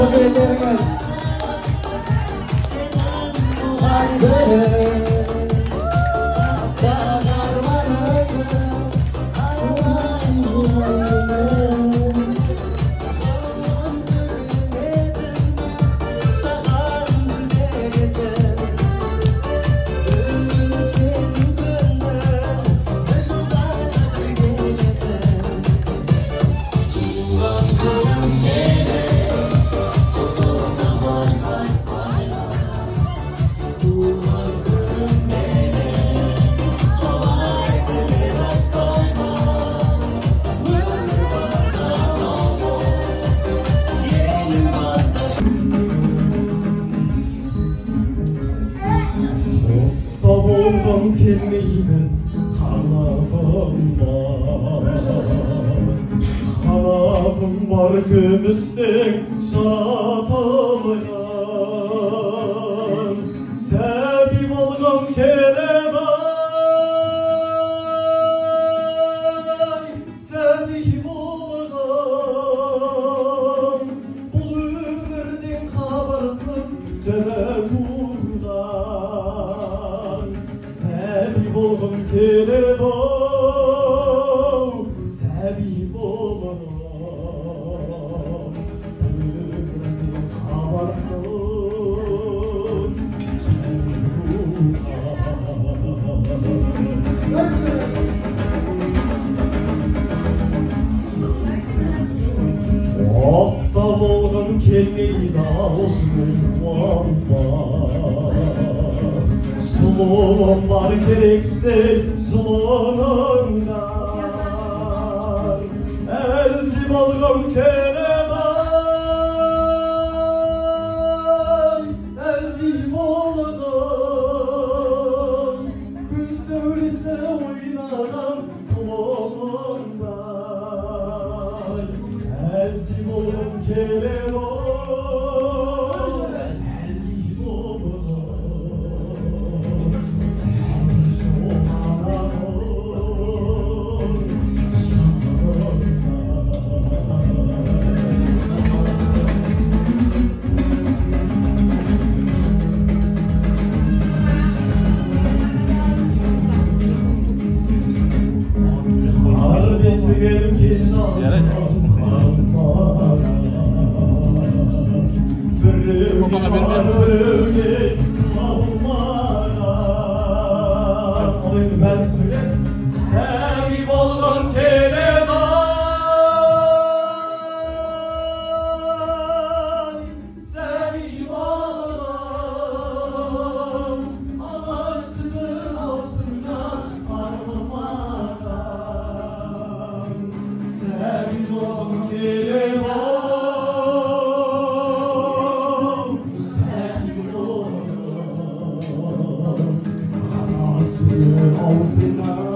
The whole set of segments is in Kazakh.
Hoşçakalın. Oldum kelmeyle kanatım var gümüşten şaratalıyan sebep olgam kelemay sebep olgam bul ömürden habersız cebe Oğlum kelebağ, sebep oğlum, habersız aptal oğlum kelmeyi dağılsın Zulum var gerekse zulumlar Eltim algım kelebay Eltim algım Gün söylese oynanam kulağımdan Eltim algım kelebay Sebep oldum kelebay Sebep oldum Ağaçsızın olsunlar parmağım Sebep oldum kelebay Sebep oldum Ağaçsızın olsunlar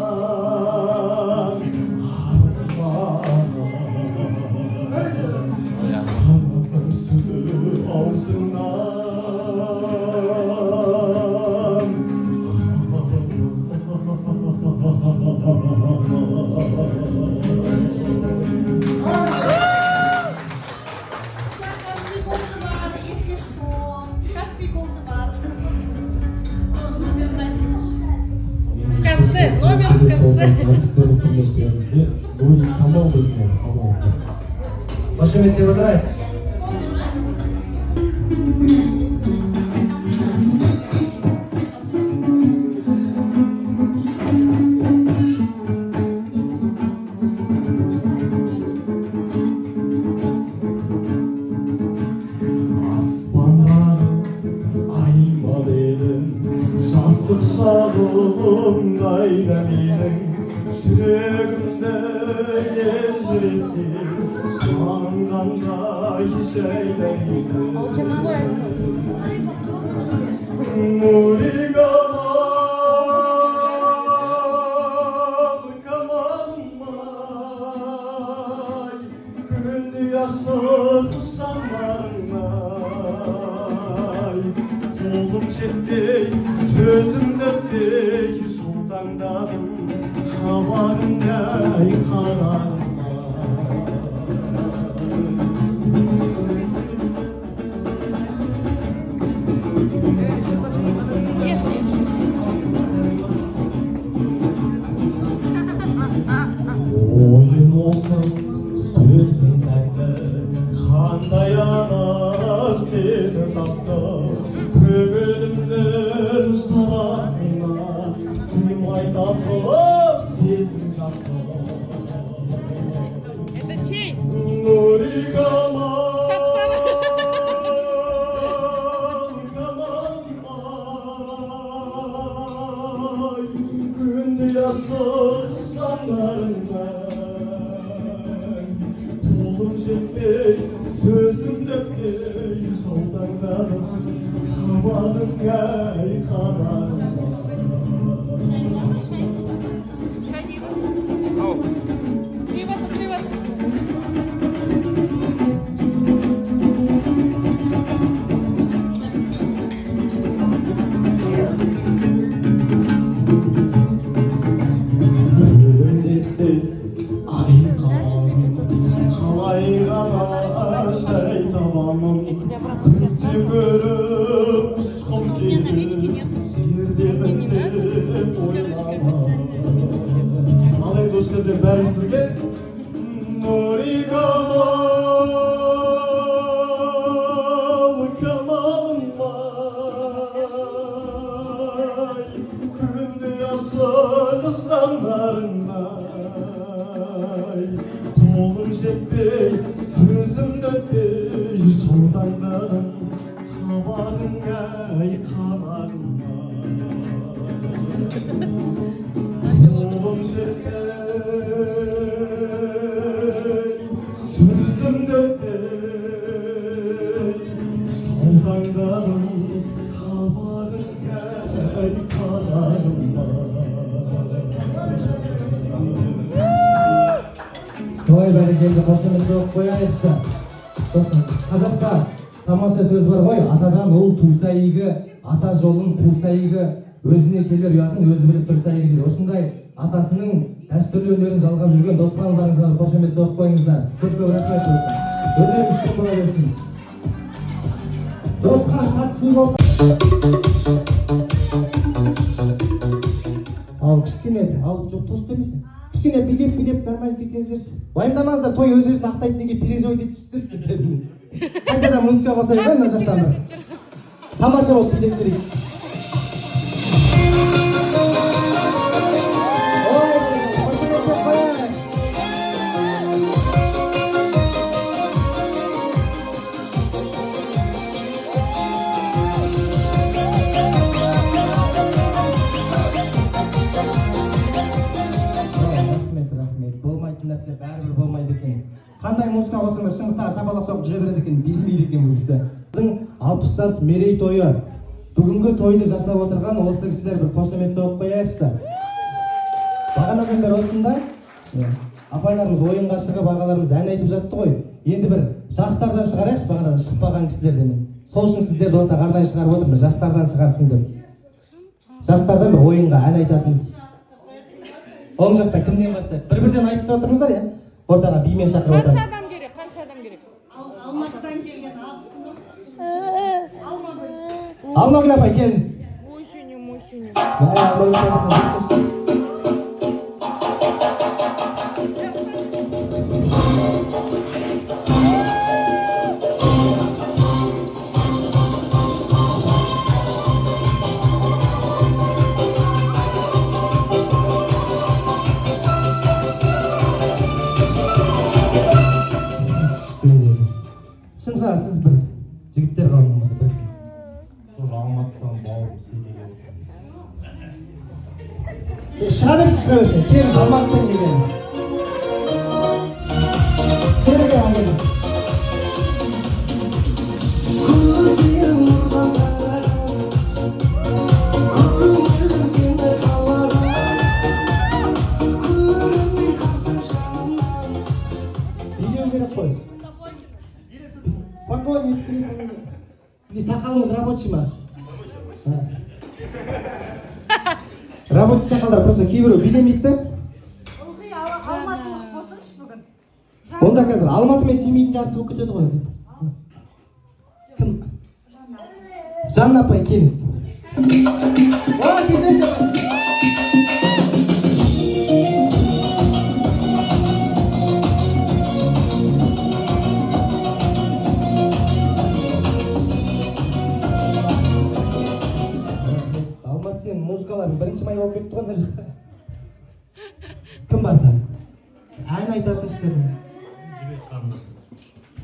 Başka bir tevada Şanslık şahım gayremin Yüreğimde yeşildi Şanımdan da hiç eyledim Nuri kamal kamalmay Gündü yaşlı sanlarmay Oldum çetti sözüm döktü sultandadım Havarım ney kararma сөзің тәтті қандай ана сені тапты көңілімнің жарасына сыймай тасып сезім жатты Это чей? Нурикама күнде асық сандарыңнан қолым жетпей сөзім дөкпей жолдаңдарым қабағың әй қабағың бәріміз бірге Нурикамал камалым-ай күнде асық сандарыңдай қолым жетпей сөзім дөкпей жолдаңдадым қабағың әй қабағым қолым жетпей сөзім дөкпей жолдаңдадым қабағың әй қабағым Ой, бәрекелді, қошемет соғып қояйықшы. Сосын, қазақта тамаша сөз бар ғой, атадан ұл туса игі, ата жолын қуса игі, өзіне келер ұятын өзі біліп тұрса игі дейді. Осындай атасының дәстүрлі өнерін жалғап жүрген досқандарыңызға қошемет соғып қойыңыздар. Көп-көп рахмет болсын. Өнеріңіз көп бола берсін. Досқан қасым бол. Ал кішкене, ал жоқ тост емесін. Кішкене билеп нормально келсеңіздерші. Уайымдамаңыздар, той өз-өзін ақтайды неге переживать етсіздер. Қайтадан музыка қоса берген мына жақтан да. Тамаша болып билеп берейік. Нәрсе бәрібір болмайды екен. Қандай музыка қосыңыз шыңғыстағы шапалақ соғып жүре береді екен, билмейді екен бұл кісі. Біздің 60 жас мерейтойы. Бүгінгі тойды жасап отырған осы кісілер бір қошемет соғып қояйықшы. Бағанадан бері осында апайларымыз ойынға шығып, ағаларымыз ән айтып жатты ғой. Енді бір жастардан шығарайықшы, бағанадан шықпаған кісілерден. Сол үшін сіздерді ортаға арнайы шығарып отырмын, жастардан шығарсын деп. Жастардан бір ойынға ән айтатын. Оң жақта кімнен бастайды? Бір-бірден айтып отырыңыздар, иә? Ортаға бимен шақырып отырамын. Қанша адам керек? Алматыдан келген абысыным. Алмагүл апай, келіңіз. Мужчине. Шыңса, сіз бір жігіттер қалың болса бірісін. Тоже Алматыдан бауырым сөйлеген. Шыға берсін. Келіңіз, Алматыдан келген. Серіге алыңыз. Билеу керек қой. Спокойно, не сақалыңыз рабочий ма? Рабочий сақалдар просто кейбірі билемейді да. Ылғи алматылық болсыншы бүгін. Онда қазір Алматы мен Семейдің жарысы болып кетеді ғой. Кім? Жанна апай, келіңіз. О, кездесіп. мына жақта. Кім бар тағы? Ән айтатын кісілер. Жібек қарындасым.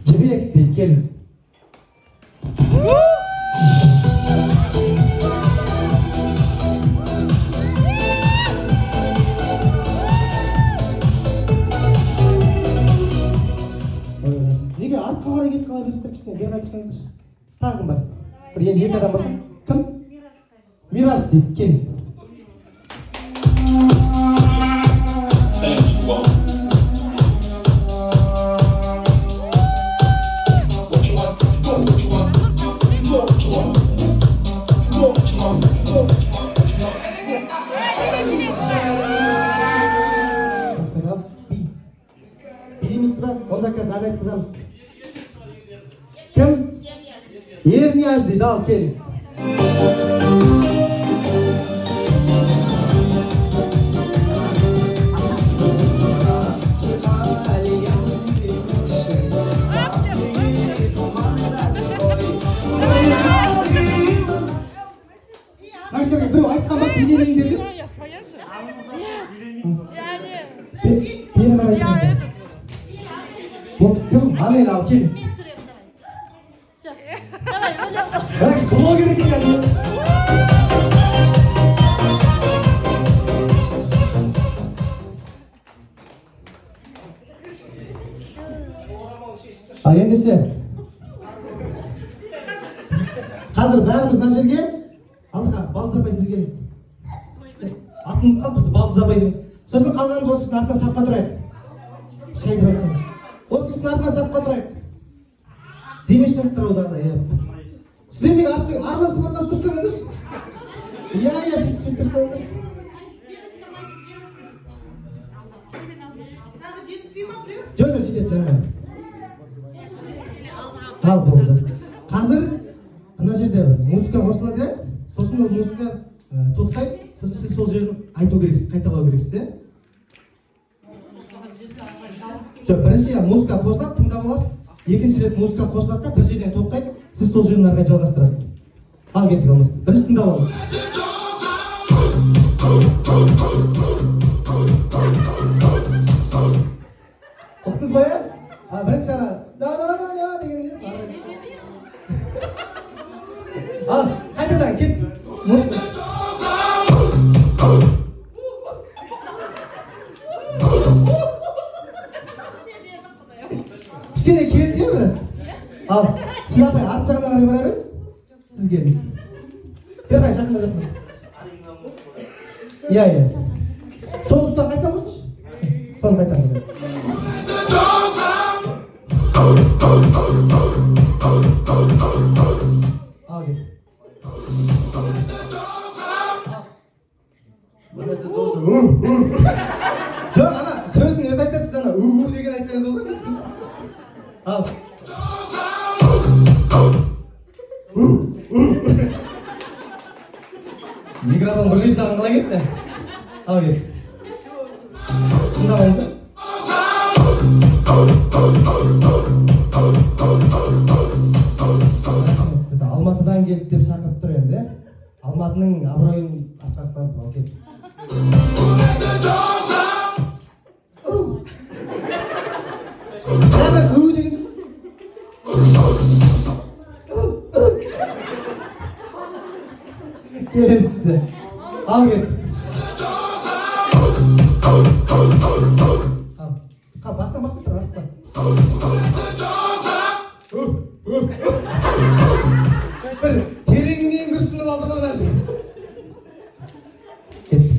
Жібек дейді, келіңіз. Неге артқа қарай кетіп қала бересіздер кішкене, бері қарай тұрсаңыздаршы. Тағы кім бар? Бір енді екі адам болса. Кім? Мирас дейді, келіңіз. Bilемейсіз ба? Онда қазір ән айтқызамыз. Кім? Ернияз дейді, ал келіңіз. Мәктерге біреу айтқан ба билемейіндер деп? Я своя же. Бері қарай айтыңыздар. Кім? Ал енді ал келіңіз. Блогер екен. Ал ендеше қазір бәріміз мына жерге алдыға Балдыз апай сіз келіңіз. Атын ұмытып қалыппыз, Балдыз апай деп. Сосын қалғанымыз осы кісінің артынан сапқа тұрайық. Шай деп айтқан. Осы кісінің артынан сапқа тұрайық. Дене шынықтыру одағы. Сіздер неге араласып тұрсаңыздаршы? Иә, сөйтіп тұрсаңыздар. Жоқ, жетеді. Ал болды. Қазір ана жерде музыка қосылады, сосын ол музыка тоқтайды, сосын сіз сол жерін айту керексіз, қайталау керексіз. Жоқ, бірінші музыка қосылады, тыңдап аласыз. Екінші рет музыка қосылады да бір жерден тоқтайды, сіз сол жерін ары қарай жалғастырасыз. Ал кеттік алмыз. Бірінші тыңдап алыңыз. Ұқтыңыз ба, иә? Бірінші ана деген не? Ал, қайтадан кет. Кішкене келді иә біраз? Ал, сіз апай арт жағына қарай бара беріңіз. Сіз келіңіз. Бері қарай жақында жақында. Иә. Сол тұстан қайта қосшы. Соны қайта қосшы. Ал кет. Жоқ, ана сөзін өзі айтасыз, ана деген айтсаңыз olur musunuz? Al. Mikrofon gülüş sağına gitti. Al git. Şunda oldu. Siz de Almatı'dan gelip de şarkıp duruyor endi. Almatı'nın abroyun asfaltlanıp al git. Nereden ıı deyince? Gelin size. Al git. Al. Bastan dur, aslan. Bir terenliğin gürsünü aldım ona şimdi. Git.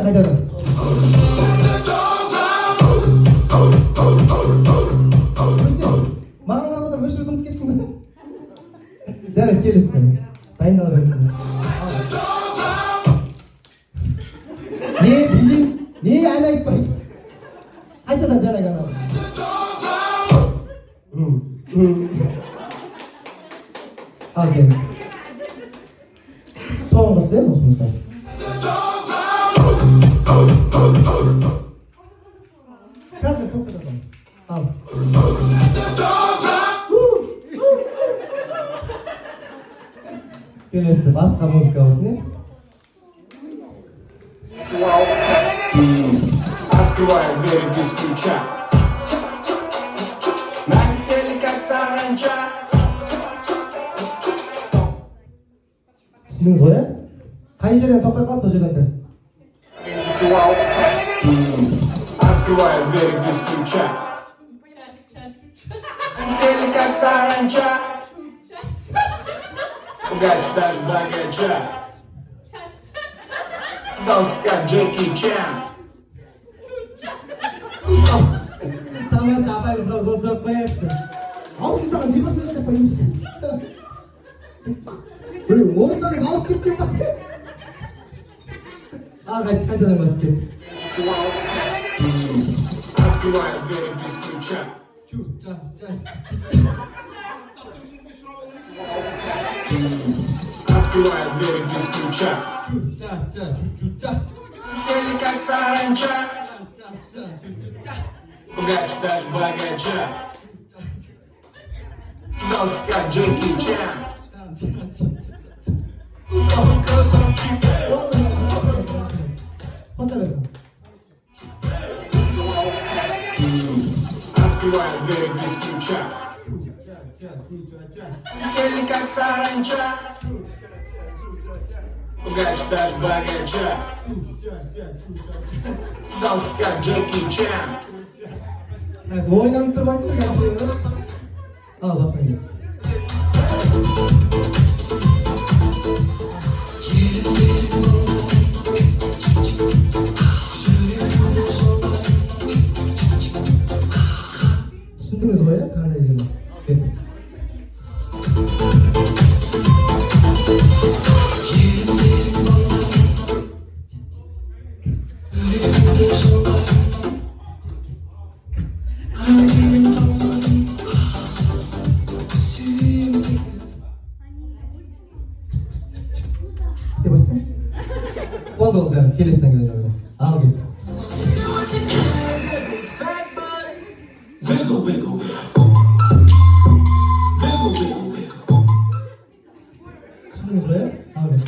Kaytadan. Mağın arabadan öşürüp umut kettin mi? Жарайды, келесің. Дайындала бересің. Не билейін? Не ән айтпайды? Қайтадан жаңағы ана. Ал келіңіз. Соңғысы, осымызға. Қазір тоқтатамын. Ал. басқа музыка болсын, иә? Открываю двери без ключа. На теле как саранча. Түсіндіңіз ғой, иә? Қай жерден тоқтай қалса, сол жерден айтасыз. Открываю двери без ключа. На теле как саранча. Богач даже богача. Дался как Джеки Чан. Тамаша, апайымызға қосып қояйықшы. Аузыңыздан жемесінші апайымыз. Орындарыңыз ауыз кеткен ба? Қайтадан басып кет. Открываю двери без ключа. Открываю двери без ключа. Теле как саранча. Богач даже богача. Дался как Джеки Чан. Открываю двери без ключа. Теле как саранча. Богач даже богача. Дался как Джеки Чан. Ойнанып тұрып айттыр, қазір. Ал, басына кет. Түсіндіңіз ғой, иә? Қандай деген? Кеттік. Деп айтсам? Болды, жаңағы келесіден келе жатырмыз. Ал кет. Түсіндіңіз ғой, иә? Ал кет.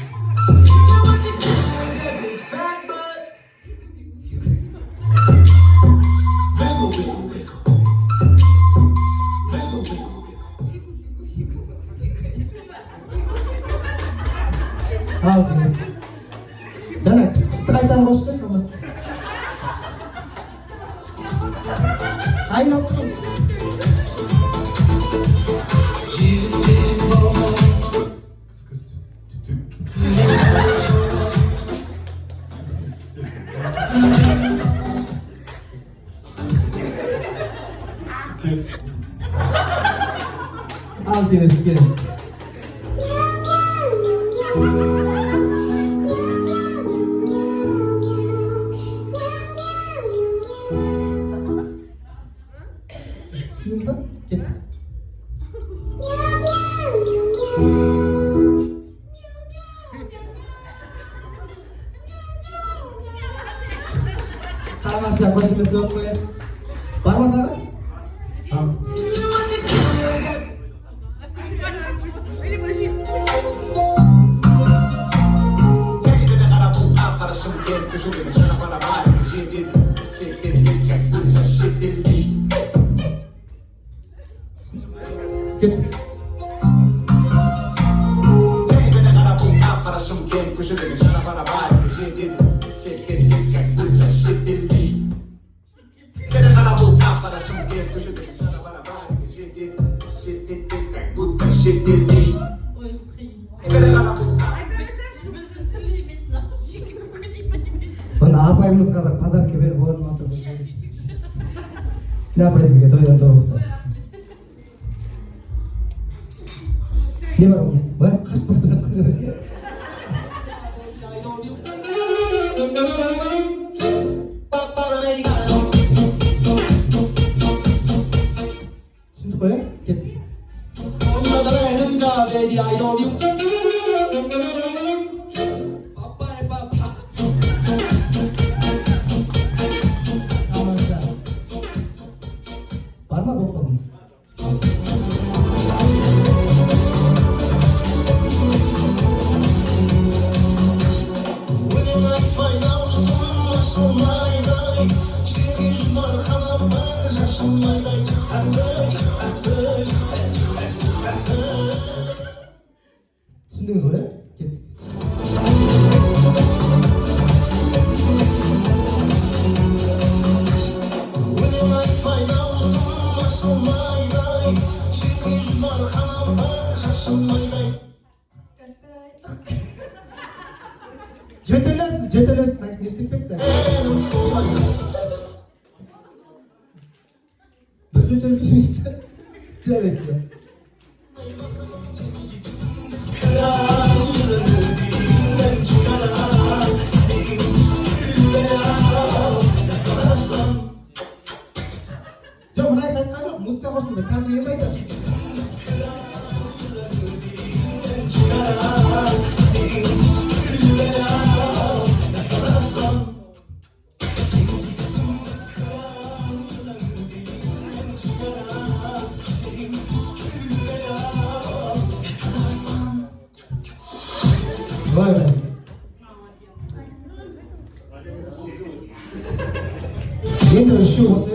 Ал кет. Жаңа қысты қайтадан қосшы, шамасы. Айналып тұрып. Al kelesi, kelesi. Düşündünüz mü? Git. Tamam, sen başımızda yok koyar. Var mı daha? Tamam. Git. Bana apayımızga bir подарка berip olатын ата. Ne yapayım sizge toydan to'g'ri. Ne var oğlum? Bas kaçma. Şimdi koy. Git. Onda da benim kahvedi I love you. Var mı bu? түсіндіңіз ғой, кеттік. Жетелесіз, значит, не істеп кетті. Бір жетеліп жүрместі. Жарайды. Жоқ, мына іс айтқан жоқ, музыка қосылды, қазір ем айтады. Vay be. Енді үшеу осы.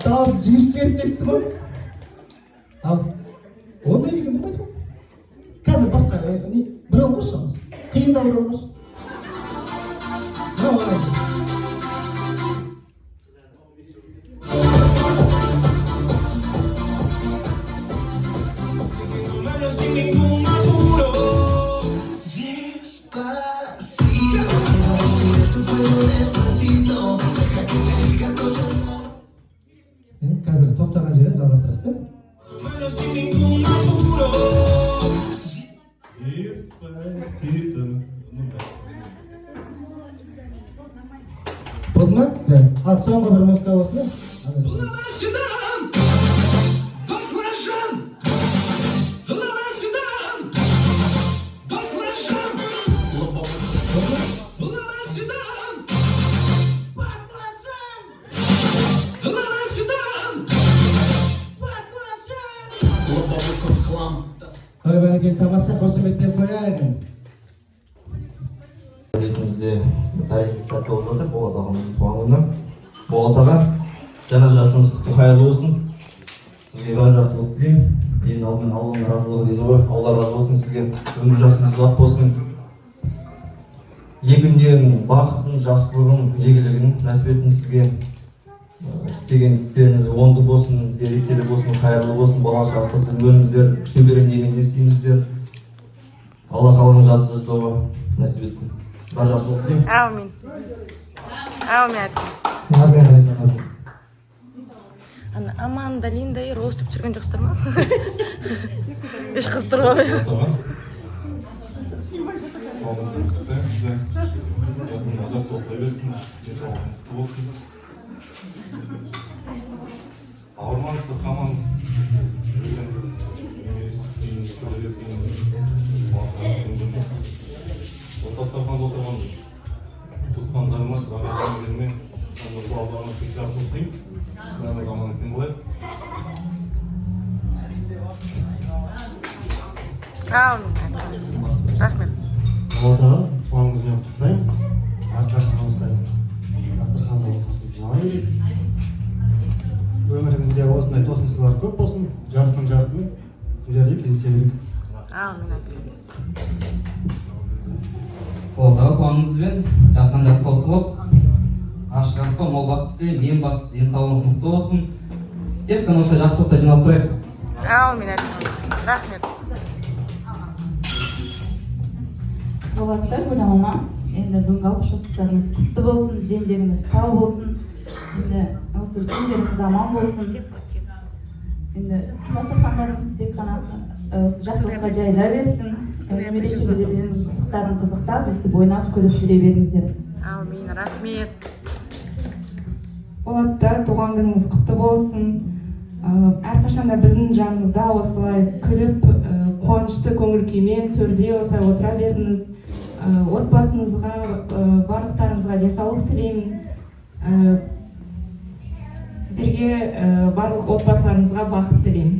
Dağıtı cingişti gelip кетті ғой. Ал, ондай деген болмайды ғой. Қазір басқа, біреу қосамыз. Қиында біреу қос. Мынау қарайды. Қазір тоқтаған жерден жалғастырасыз да? Болды ма? Ал соңғы бір музыка болсын да? Ой, бәрекелді, тамаша, қошеметтеп қояйын. Өзімізде тарихи сәтті болып жатыр, Болат ағамыздың туған күні. Болат аға, жаңа жасыңыз құтты хайырлы болсын. Сізге бар жақсылық тілеймін. Ең алдымен Алланың разылығы дейді ғой. Алла разы болсын сізге. Өмір жасыңыз ұзақ болсын. Егіннен бақытын, жақсылығын, игілігін нәсіп етсін сізге. істеген істеріңіз оңды болсын, берекелі болсын, қайырлы болсын, болашақта өміріңіздер шөбере дегенде сүйіңіздер. Алла қалың жақсы жасауға нәсіп етсін. Бар жақсылық тілеймін. Әумин. Әумин. Ана Аманда, Линда и Роз деп жүрген жоқсыздар ма? Еш қыздар ғой. Ауырмаңыз, қамаңыз, отастарынан отырған туысқандарыма, ағайындарыма, балаларыма тек жақсылық тілеймін. Бәріміз аман есен болайық. Рахмет. Болатаға туған күнімен құттықтаймын. Әрқашан дастарханға отырғызып жиналайық. Өміріңізде осындай тосынсыйлар көп болсын. Жарқын күндерде кездесе берейік. Болатаға туғаныңызбен жастан жасқа қосылып, ашық аспа, мол бақыт тілеймін. Ең басты денсаулығыңыз мықты болсын. Тек қана осы жақсылықта жиналып тұрайық. Рахмет. Болатта ойланма, енді бүгінгі алпыс жастықтарыңыз құтты болсын, дендеріңіз сау болсын, енді осы күндеріңіз аман болсын. Енді дастархандарыңыз тек қана осы жақсылыққа жайыла берсін, немере шөберелеріңіздің қызықтарын қызықтап, өстіп ойнап күліп жүре беріңіздер. Әумин, рахмет. Болатта туған күніңіз құтты болсын, әрқашан да біздің жанымызда осылай күліп, қуанышты көңіл күймен төрде осылай отыра бердіңіз. Отбасыңызға, барлықтарыңызға денсаулық тілеймін. Сіздерге барлық отбасыларыңызға бақыт тілеймін.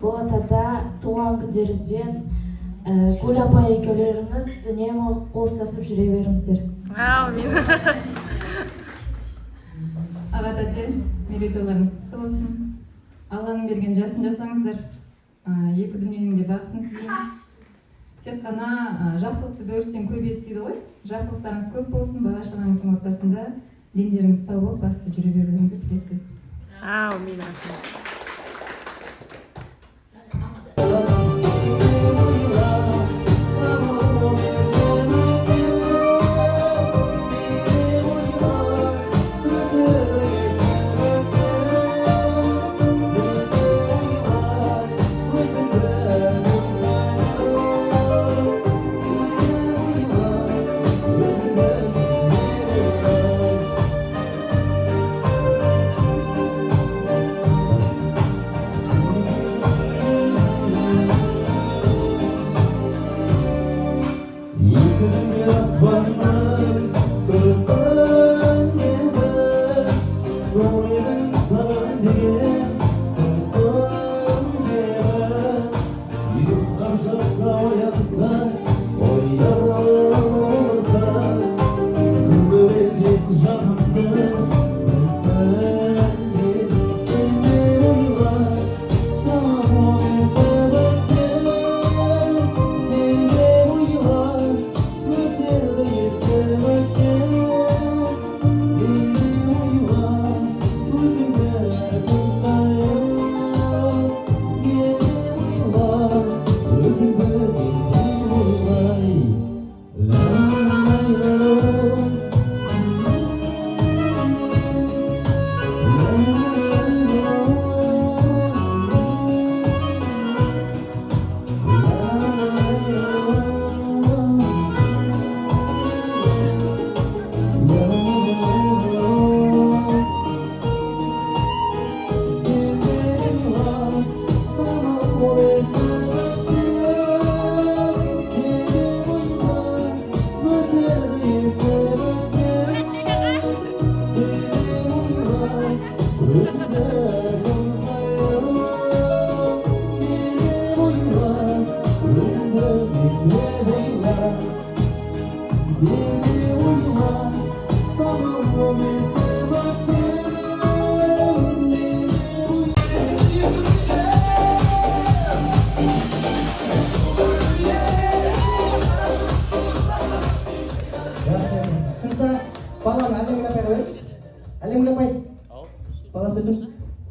Болат ата, туған күндеріңізбен Гүл апай екеулеріңіз үнемі қол ұстасып жүре беріңіздер. Әумин. Аға тәте, мерейтойларыңыз құтты болсын. Алланың берген жасын жасаңыздар. Екі дүниенің де бақытын тілеймін. Тек қана жақсылықты бөлістен көп ет дейді ғой. Жақсылықтарыңыз көп болсын, бала шағаңыздың ортасында дендеріңіз сау болып, басты жүре беруіңізді тілектеспіз. Әумин.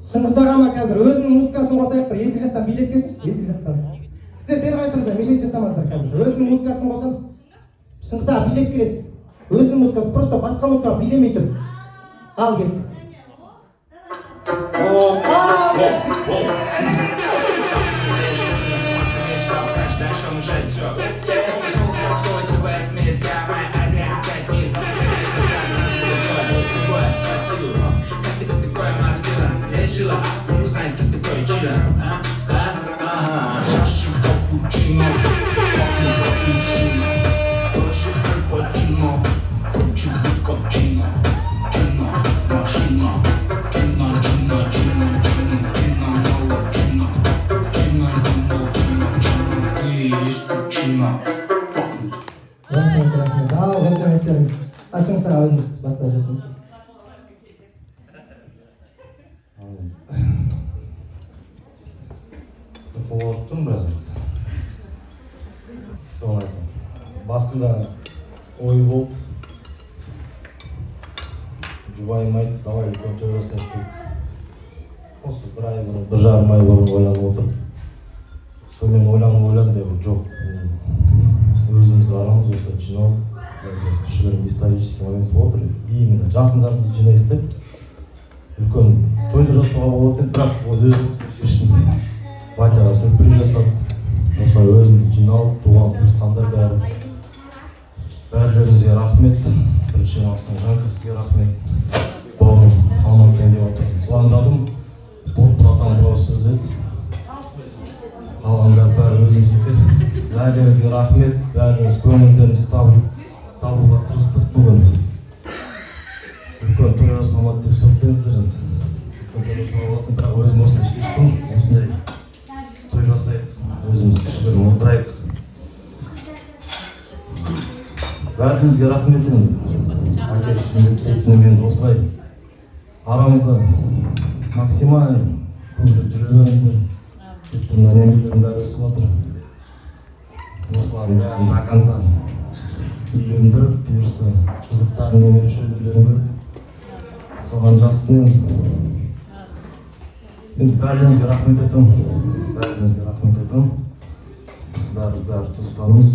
Шыңғыс ағама қазір өзінің музыкасын қосайық, бір есік жақтан билет келсінші, есік жақтан. Сіздер бері қарай тұрыңыздар, мешайт жасамаңыздар қазір. Өзінің музыкасын қосамыз. Шыңғыс аға билет келеді. Өзінің музыкасын, просто басқа музыкаға билемей тұр. Ал кеттік. Решила узнать, кто такой Чила. Жаши капучино, пахнет капучино. Тоже капучино, хочу капучино. Чино, машина. Чино, чино, чино, чино, чино, ново чино. Чино, чино, чино, чино. И есть капучино. Пахнет. Рахмет. Ал, қошеметтеріңіз. Шыңғыс аға өзіңіз бастап жасаңыз. Қуаттым біраз. Соны айтам. Басында ой болды. Жұбайым айтты, давай үлкен той жасайық дейді. Осы бір ай бұрын, бір жарым ай бұрын ойланып отырдым. Сонымен ойланып деп жоқ. Өзіміз арамыз осылай жиналып, кішігірім исторический момент отыр. И именно жақындарымызды жинайық деп үлкен тойды жасауға болады деп, бірақ ол өзіміз шештім. Батяға сюрприз жасап, осылай өзіміз жиналып, туған туысқандар бәрілеріңізге рахмет. Бірінші мақсатың жанқа сізге рахмет. бәріңізге рахмет. Бәріңіз көңілдеріңіз табуға тырыстық бүгін. Үлкен той жасамады деп соқтыңыздар енді. Үлкен той жасамады, бірақ өзім осылай шештім. Осындай той жасайық, өзіміз кішігірім отырайық. Бәріңізге рахмет енді. Әке-шешемнің мен осылай арамызда максимально көңіл жүре беріңіздер. Мына немелердің бәрі өсіп жатыр. Осылардың бәрін до конца үйлендіріп, бұйырса қызықтарын немере шөберелерін көріп, соған жассын енді. Енді бәріңізге рахмет айтамын. Бәріңізге рахмет айтамын. Біз бәрі туыстарымыз,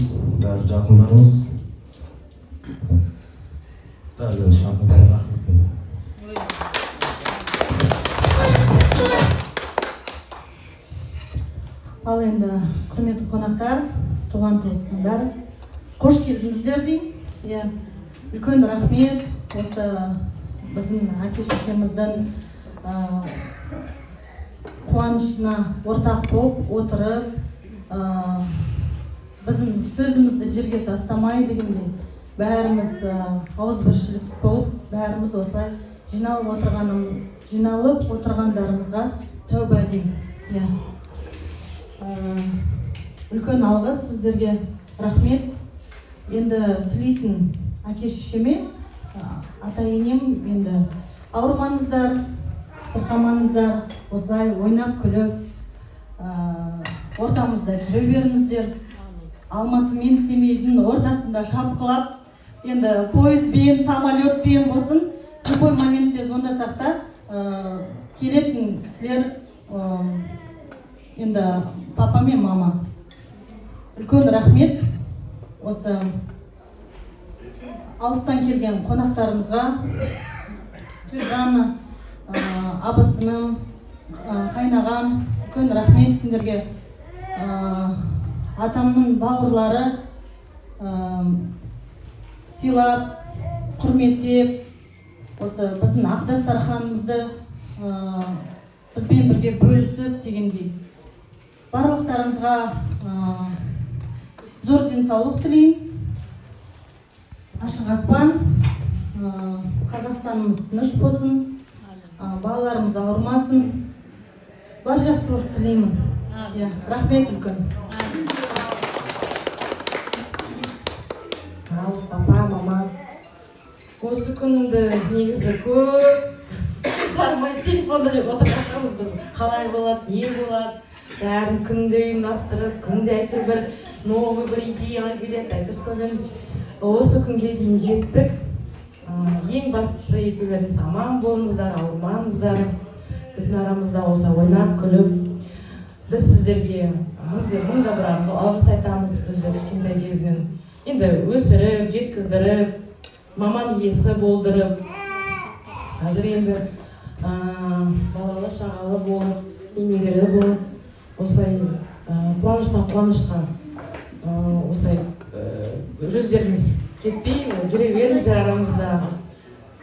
бәрі жақындарымыз. Бәріңізге рахмет. Ал енді құрметті қонақтар, туған туыстың бәрі қош келдіңіздер деймін. Иә, үлкен рахмет осы біздің әке-шешеміздің қуанышына ортақ болып отырып, біздің сөзімізді жерге тастамай дегендей бәріміз ауызбіршілік болып, бәріміз осылай жиналып отырғандарымызға тәуба деймін. Иә. Үлкен алғыс сіздерге рахмет. Енді тілейтін әке-шешеме, ата-енем енді ауырмаңыздар, сырқамаңыздар, осылай ойнап күліп, ортамызда жүре беріңіздер. Алматы мен Семейдің ортасында шапқылап, енді пойызбен, самолетпен болсын, любой моментте звондасақ та келетін кісілер енді папа мен мама. Үлкен рахмет осы алыстан келген қонақтарымызға, Түржаны, абысыным, қайнағам, үлкен рахмет сендерге. Атамның бауырлары сыйлап, құрметтеп, осы біздің ақ дастарханымызды бізбен бірге бөлісіп дегендей. Барлықтарыңызға зор денсаулық тілеймін. Ашық аспан, Қазақстанымыз тыныш болсын, балаларымыз ауырмасын. Бар жақсылық тілеймін. Рахмет үлкен. Ал папа, мама, осы күнді негізі көп жармай телефонда отырғанымыз біз. Қалай болады, не болады, бәрін күнде ұйымдастырып, күнде әйтеуір бір новый бір идеялар келеді, әйтеуір содан осы күнге дейін жеттік. Ең бастысы екеулеріңіз аман болыңыздар, ауырмаңыздар. Біздің арамызда осылай ойнап күліп, біз сіздерге мыңда бір алғыс айтамыз. Бізді кішкентай кезінен енді өсіріп, жеткіздіріп, маман иесі болдырып, қазір енді балалы шағалы болып, немерелі болып, осылай қуаныштан қуанышқа осылай жүздеріңіз кетпей, жүре беріңіздер арамызда,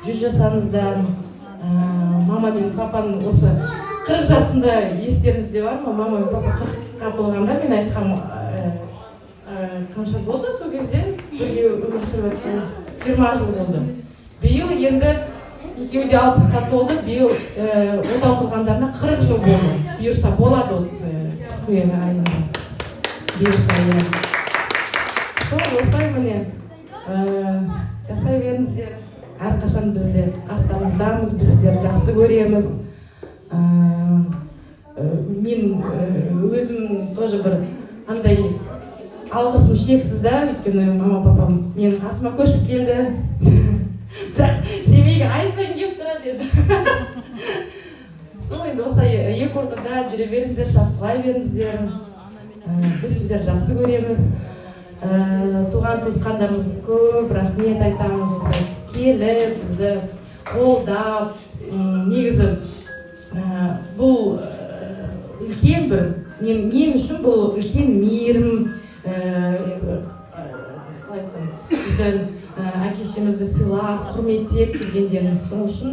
100 жасаңыздар. Мама мен папаның осы 40 жасында естеріңізде бар ма? Мама мен папа 40-қа толғанда мен айтқам, қанша болды сол кезде бірге өмір сүріп өткен? 20 жыл болды. Биыл енді екеуі де 60-қа толды, биыл отау құрғандарына 40 жыл болды. Бұйырса болады осы қыркүйек айында. Бұйырса. Осылай міне жасай беріңіздер. Әрқашан бізде қастарыңыздамыз, біз сіздерді жақсы көреміз. Мен өзім тоже бір андай алғысым шексіз да, өйткені мама папам менің қасыма көшіп келді. Бірақ Семейге ай сайын келіп тұрады еді. Сол енді осылай екі ортада жүре беріңіздер, шапқылай беріңіздер. Біз сіздерді жақсы көреміз. Туған туысқандарымыз көп рахмет айтамыз, осылай келіп, бізді қолдап, негізі бұл үлкен бір, мен үшін бұл үлкен мейірім, біздің әке-шешемізді сыйлап, құрметтеп келгендеріңіз. Сол үшін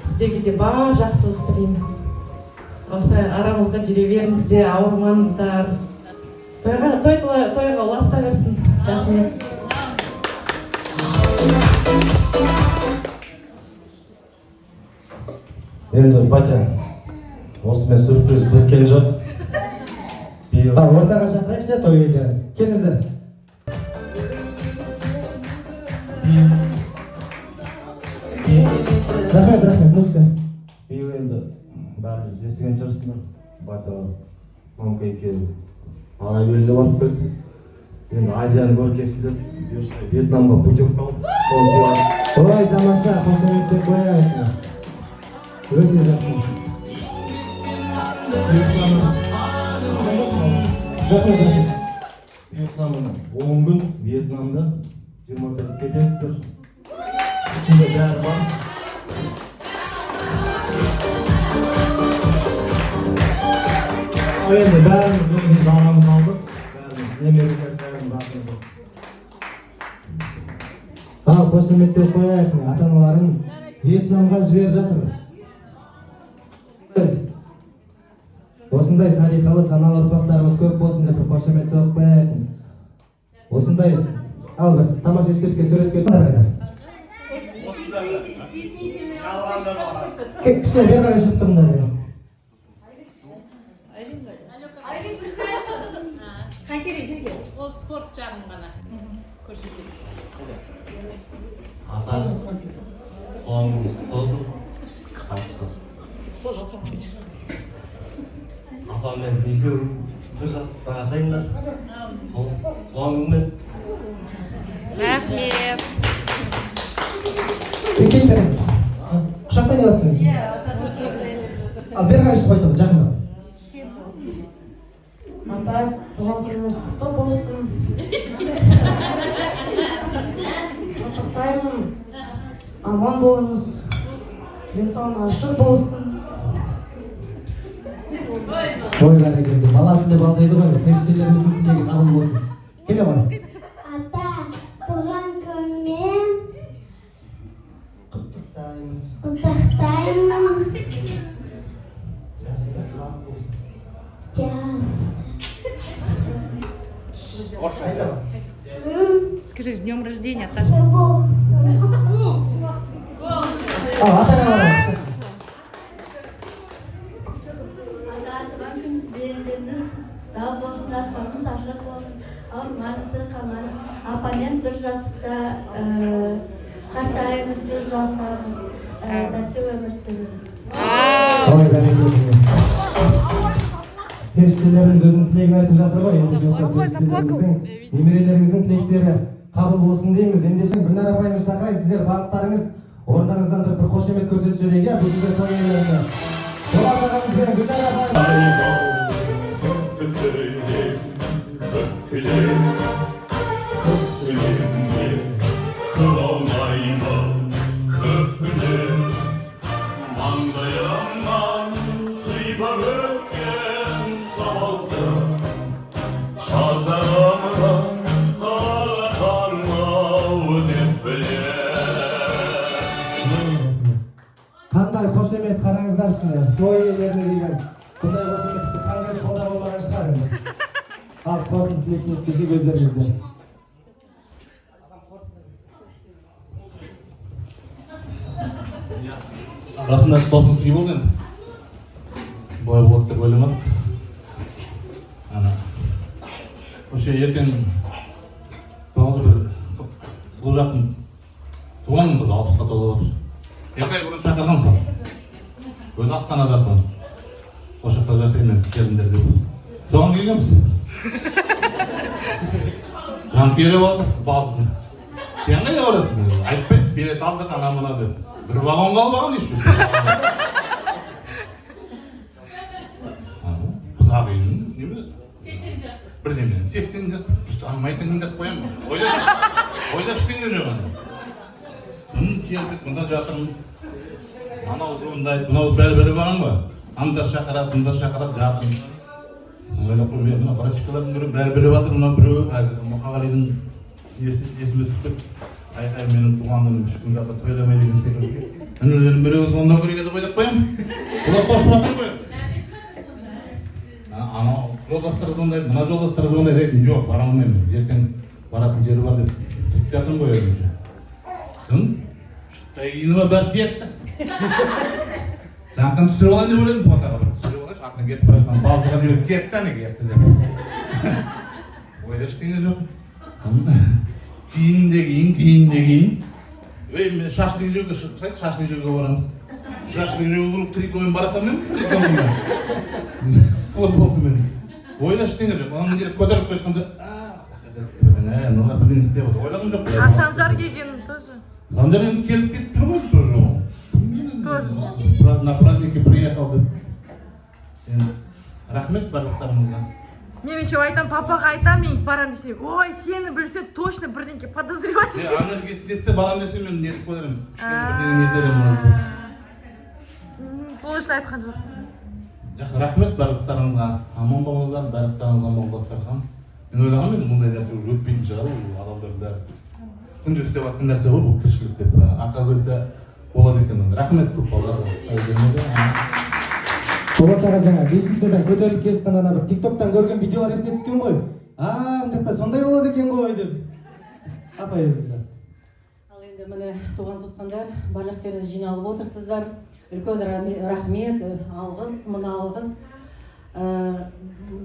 сіздерге де бар жақсылық тілеймін. Осылай арамызда жүре беріңіздер, ауырмаңыздар. Тойға ұласа берсін. Рахмет. Енді батя, осымен сюрприз біткен жоқ. Ортаға шақырайықшы той иелерін. Келіңіздер. Рахмет, музыка. Биыл енді бәрі естіген шығарсыңдар. Батя мамка екеуі ана еліне барып келді. Енді Азияны көріп кесілді. Бұйырса Вьетнамға путевка алды. Соны сыйладық. Ой, тамаша, қошеметтеп қояйық. Өте жақсы. Рахмет. Вьетнамда 10 күн, Вьетнамда 24 кетесіздер. İçinde bәрі бар. Енді бәріміз өзіміз арамыз алдық. Бәріміз немерелер, бәріміз атымыз. Ал, қошеметтеп қояйық. Ата-аналарын Вьетнамға жіберіп жатыр. Осындай салиқалы саналы ұрпақтарымыз көп болсын деп бір қошемет соғып қояйық. Осындай, ал бір тамаша ескертпе суретке қайда. Кішкене бері қарай шығып тұрыңдар. Ол спорт жағын ғана көрсетеді. Ата, қоғамыңыз тосын, қайтсыз. Апамен екеуі бір жастықта ағайындар. Сол қоғамыңмен. Рахмет. Кетейін. Құшақтай қаласың. Ал бері қарай шығып қойды, жақында. Ата, туған күніңіз құтты болсын. Құттықтаймын. Аман болыңыз. Денсаулығыңыз ашық болсын. Ой, бәрекелді. Бала тілі балдайды ғой. Періштелеріміздің тілегі қабыл болсын. Келе ғой. Ата, туған күнмен құттықтаймын. Скажи, с днем рождения, Ташка. Sağ olsun, arkamız açık olsun. Avrumanızdır, kalmanız. Apanem bir жасықта, сақтайыңыз, жүз жастарыңыз, тәтті өмір сүріңіз. Ой, бәрекелді. Періштелеріміз өзінің тілегін айтып жатыр ғой. Періштелеріміздің, немерелеріміздің тілектері қабыл болсын дейміз. Ендеше Гүлнар апайымыз шақырайық, сіздер барлықтарыңыз орындарыңыздан тұрып бір қошемет көрсетіп жіберейік, бүгінгі той иелеріне. Болат ағамызбен Гүлнар апайымыз. Қандай қошемет қараңыздаршы, той иелеріне деген. Бұндай қошеметті қаңғыз қолда болмаған шығар енді. Ал қорытынды тілекті өткізейік өздеріңізде. Расында тосын сый болды енді. Бұлай болады деп ойламадық. Осы ертең тоғыз бір сұлу жақын туған күн 60-қа толып отыр. 2 ай бұрын шақырған сол. Өзі Астанада сол. Осы жақта жасаймын келіңдер деп. Соған келгенбіз. Жанкүйері болды, балсын. Сен қайда барасың? Айтпайды, билет алдық ана мына деп. Bir vagon kalmagan iş yok. Kudağıyın, değil mi? 80 jası. Bir demen, 80 jası. Biz tanımaytın dep koyam mı? Oyda işten geliyor bana. Bunun keldik, bunda jatırım. Ana uzunday, buna bel baran mı? Anda şakarat jatırım. Öyle koyuyor, buna para çıkıların biri bel batır, buna biri Muhagarı'nın esime sıkıp. Ay менің туғанымның 3 күн жатыр тойламай деген секілді. Інілерім біреуі сонда көреге деп ойлап қоямын. Олар қосып жатыр ғой. Анау жолдастар сондай, мына жолдастар сондай дейтін жоқ, бара алмаймын. Ертең баратын жері бар деп тұрып жатырмын ғой өзімше. Шықтай киініп бәрі кетті. Жаңқын түсіріп алайын деп ойладым, фотоға бір түсіріп алайыншы, артынан кетіп бара жатқан балзыға жіберіп кетті, әне кетті деп. Ойда ештеңе жоқ. Кейін. Мен шашлық жеуге шықсайды, шашлық жеуге барамыз. Шашлық жеуге бұрып трикомен барасам мен, футболкамен. Ойда ештеңе жоқ. Оның жерде көтеріп қойсқанда, мыналар бірдеңе істеп отыр. Ойлағым жоқ. А Санжар келген тоже? Санжар енді келіп кетіп жүр ғой тоже. На празднике приехал деп. Рахмет барлықтарыңызға. Мен еще айтам, папаға айтам, мен барам десе, ой, сені білсе точно бірдеңке подозревать етеді. Анар кетсе барам десе мен нетіп қоярамыз. Бірдеңе незеремін. Точно айтқан жоқ. Жақсы, рахмет барлықтарыңызға. Аман болыңыздар, барлықтарыңызға аман Дастархан. Мен ойлағам енді мұндай нәрсе уже өтпейтін шығар, ол адамдар күнде істеп жатқан нәрсе ғой, бұл тіршілік деп. Оказывается, болады екен. Рахмет көп балалар. Болат аға жаңа лестницадан көтеріліп келе жатқан ана бір тиктоктан көрген видеолар есіне түскен ғой. Мына жақта сондай болады екен ғой деп. Апай өзіңіз. Ал енді міне туған туысқандар, барлықтарыңыз жиналып отырсыздар. Үлкен рахмет, алғыс, мына алғыс.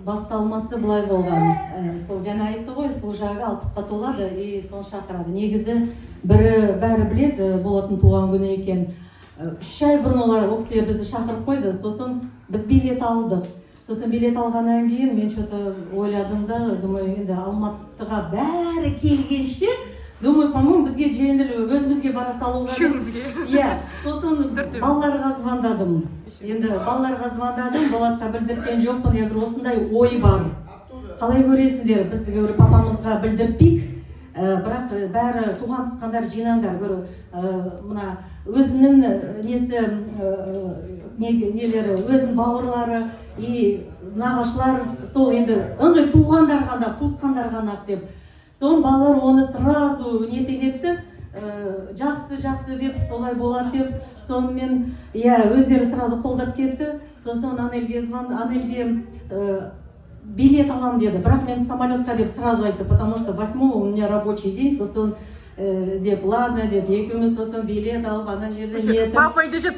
Басталмасы былай болған. Сол жаңа айтты ғой, Сұлжағы 60-қа толады и соны шақырады. Негізі бәрі біледі Болаттың туған күні екен. 3 ай бұрын олар ол кісілер бізді шақырып қойды, сосын біз билет алдық. Сосын билет алғаннан кейін мен что-то ойладым да, думаю, енді Алматыға бәрі келгенше, думаю, по-моему, бізге жеңіл өзімізге бара салуға. Үшеумізге. Иә, сосын балаларға звондадым. Енді балаларға звондадым, Болатқа білдірткен жоқпын, я говорю, осындай ой бар. Қалай көресіңдер, біз папамызға білдіртпейік. Бірақ бәрі туған туысқандар жинаңдар, мына өзінің нелері, өзінің бауырлары и нағашылар, сол енді ыңғай туғандар ғана, туысқандар ғана деп. Соң балалар оны сразу нетегетті, жақсы деп, солай болады деп, сонымен өздері сразу қолдап кетті. Сосын Анельге билет алам деді, бірақ мен самолетқа деп сразу айтты, потому что 8-го у меня рабочий день, сосын деп, ладно деп, екеуміз сосын билет алып, ана жерде нетіп. Папа үйде жеп,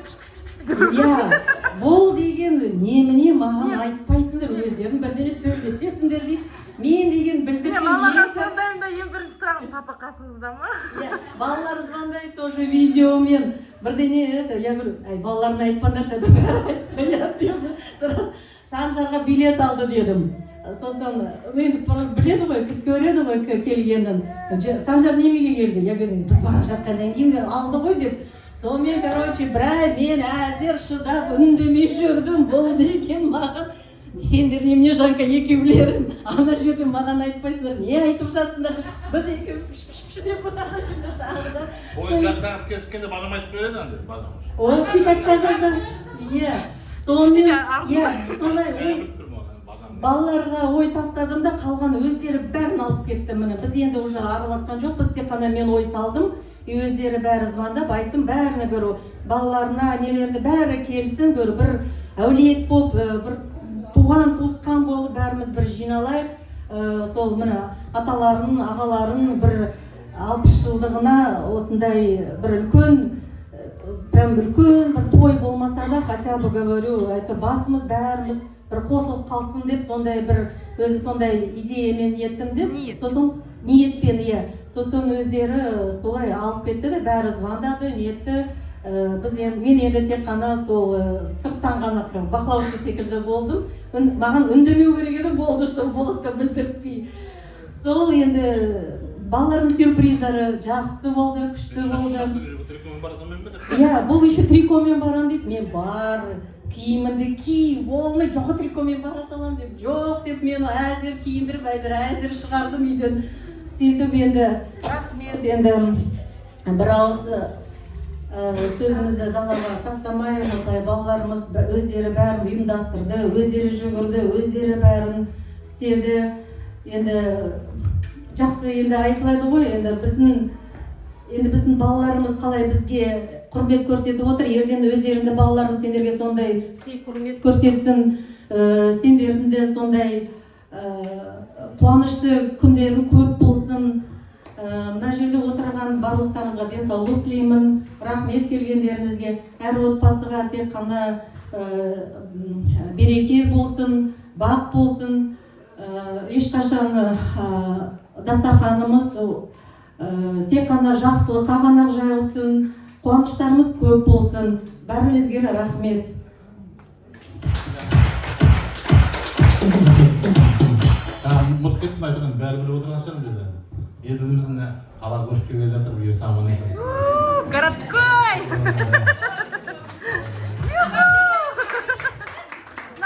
бұл деген неміне маған айтпайсыңдар, өздерін бірден сөйлесесіңдер дейді. Мен деген білдірген балаларға звондаймын да, ең бірінші сұрағым, папа қасыңызда ма? Балалар звондайды тоже видеомен. Бірдене, я говорю, балаларына айтпаңдаршы, бәрі айтпаяды деп. Санжарға билет алды дедім. Сосын, енді біледі ғой, көреді ғой келгенін. Санжар немеге келді? Я говорю, біз бара жатқаннан кейін алды ғой деп. Сонымен, короче, мен әзер шыдап үндемей жүрдім, бұл деген маған. Сендер немене Жанка екеулерін ана жерден маған айтпайсыңдар, не айтып жатсыңдар деп. Біз екеуміз піш деп ана жерде тағы да. Ой, сағат кескенде бажам айтып береді әнде, бажам. Ол чуть айтпай жазды. Сонымен, сондай балаларға ой тастадым да, қалған өздері бәрін алып кетті. Міне, біз енді уже араласқан жоқ, біз тек қана мен ой салдым. Өздері бәрі звондап, айттым, бәріне балаларына, нелерді бәрі келсін, бір әулиет болып, бір туған, туысқан болып, бәріміз бір жиналайық. Сол міне аталарын, ағаларын бір 60 жылдығына осындай бір үлкен, бір той болмаса да, хотя бы говорю, басымыз бәріміз бір қосылып қалсын деп, сондай бір өзі сондай идеямен еттім деп. Сосын ниетпен, сосын өздері солай алып кетті де, бәрі звондады, ниетті. Мен енді тек қана сол сырттан ғана бақылаушы секілді болдым. Маған үндемеу керек еді, болды, что Болатқа білдіртпей. Сол енді балалардың сюрприздары жақсы болды, күшті болды. Бұл еще трикомен барам дейді. Мен бар, киімімді ки, болмай, жоқ трикомен бара салам деп. Жоқ деп, мен әзір киіндіріп, әзір шығардым үйден. Сөйтіп енді, рахмет енді бір ауыз сөзімізді далаға тастамай, балаларымыз өздері бәрін ұйымдастырды, өздері жүгірді, өздері бәрін істеді. Енді жақсы енді айтылады ғой, енді біздің балаларымыз қалай бізге құрмет көрсетіп отыр, ерден өздеріңді балаларың сендерге сондай сый құрмет көрсетсін. сендердің де сондай қуанышты күндерің көп болсын. Мына жерде отырған барлықтарыңызға денсаулық тілеймін. Рахмет келгендеріңізге. Әр отбасыға тек қана береке болсын, бақ болсын. Ешқашан дастарханымыз тек қана жақсылыққа ғана жайылсын. Қуаныштарымыз көп болсын. Бәріңізге рахмет. Ұмытып кеттім айтқан, бәрі біліп отырған шығар деді. Еділіміздің қала көшіп келе жатыр, бір саман екен. Городской!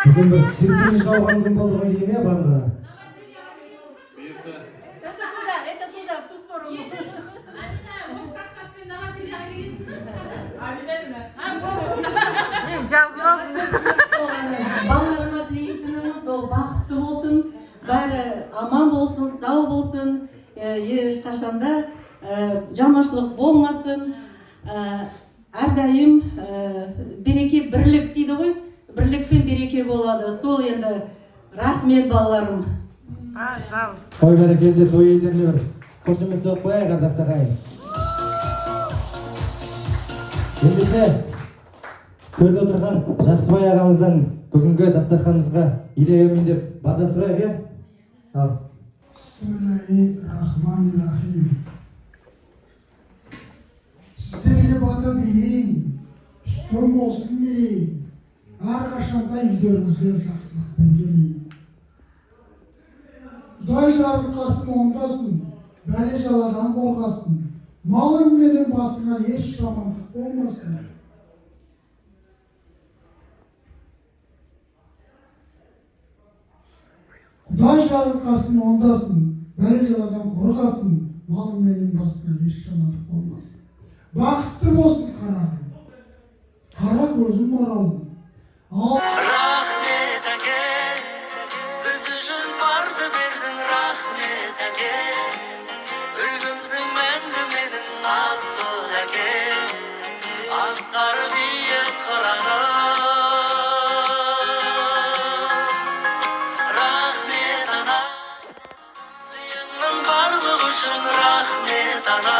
Бүгін бір сюрприз жауған күн болды ғой деймін иә барлығы. Это туда, в ту сторону. Балаларыма тілейтініміз ол бақытты болсын, бәрі аман болсын, сау болсын, ешқашанда жаманшылық болмасын, әрдайым береке бірлік дейді ғой, бірлікпен береке болады. Сол енді рахмет балаларым. Пожалуйста. Той бәрекелді той иелеріне бір қошемет соғып қояйық ардақты ағайын. Ендеше төрде отырған Жақсыбай ағамыздан бүгінгі дастарханымызға илеймін деп бата сұрайық иә? Ал. Бисмиллахир-рахманир-рахим. Сіздерге бата берейін, үстем болсын берейін. Әрқашанда үйлеріңізге жақсылықпен келейін. Құдай жарылқасын ондасын, бәле жаладан қорғасын. Малың менен басыңа еш жамандық болмасын. Құдай жарылқасын ондасын, бәле жаладан қорғасын. Малың менен басыңа еш жамандық болмасын. Бақытты болсын қарағым, қара көзім оралым. Рахмет әке, біз үшін барды бердің, рахмет әке. Үлгімсің мәңгі менің асыл әке, асқар биік қырағым. Рахмет ана, сыйыңның барлығы үшін рахмет ана.